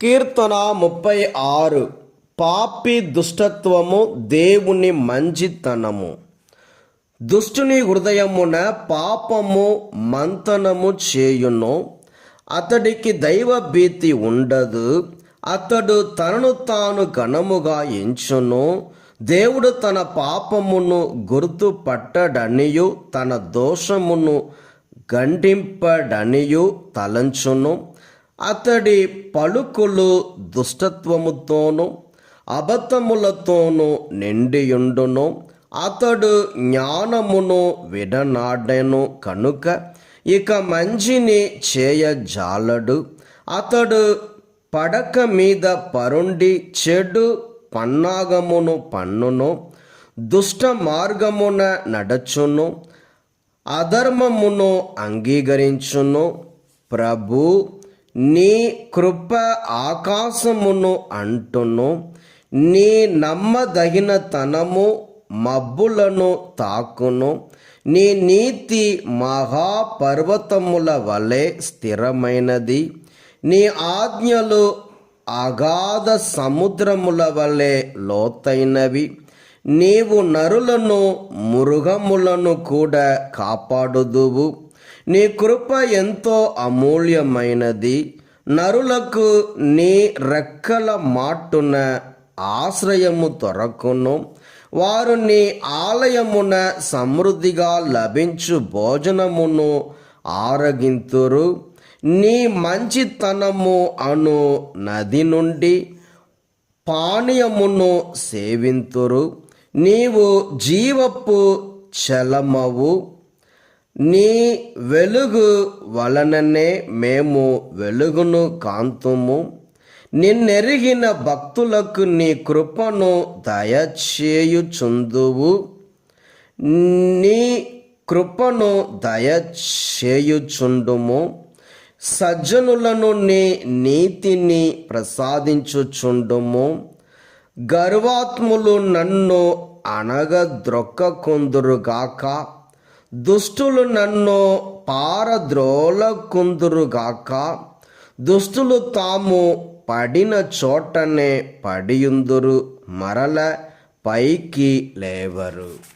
కీర్తన 36. పాపి దుష్టత్వము దేవుని మంచితనము. దుష్టుని హృదయమున పాపము మంతనము చేయును. అతడికి దైవ భీతి ఉండదు. అతడు తనను తాను ఘనముగా ఎంచును. దేవుడు తన పాపమును గుర్తుపట్టడనియు తన దోషమును గండింపడనియు తలంచును. అతడి పలుకులు దుష్టత్వముతోనూ అబద్ధములతోనూ నిండియుండును. అతడు జ్ఞానమును విడనాడెను కనుక ఇక మంచిని చేయజాలడు. అతడు పడక మీద పరుండి చెడు పన్నాగమును పన్నును. దుష్ట మార్గమున నడచును. అధర్మమును అంగీకరించును. ప్రభు, నీ కృప ఆకాశమును అంటును. నీ నమ్మదగినతనము మబ్బులను తాకును. నీ నీతి మహాపర్వతముల వలె స్థిరమైనది. నీ ఆజ్ఞలు అగాధ సముద్రముల వలె లోతైనవి. నీవు నరులను మృగములను కూడా కాపాడుదువు. నీ కృప ఎంతో అమూల్యమైనది. నరులకు నీ రెక్కల మాటున ఆశ్రయము దొరకును. వారు నీ ఆలయమున సమృద్ధిగా లభించు భోజనమును ఆరగింతురు. నీ మంచితనము అను నది నుండి పానీయమును సేవింతురు. నీవు జీవపు చలమవు. నీ వెలుగు వలననే మేము వెలుగును కాంతుము. నిన్నెరిగిన భక్తులకు నీ కృపను దయచేయుచుందువు. నీ కృపను దయచేయుచుండుము. సజ్జనులను నీ నీతిని ప్రసాదించుచుండుము. గర్వాత్ములు నన్ను అణగద్రొక్కకుందురుగాక. దుష్టులు నన్ను పారద్రోలకుందురుగాక. దుష్టులు తాము పడిన చోటనే పడియుందురు, మరల పైకి లేవరు.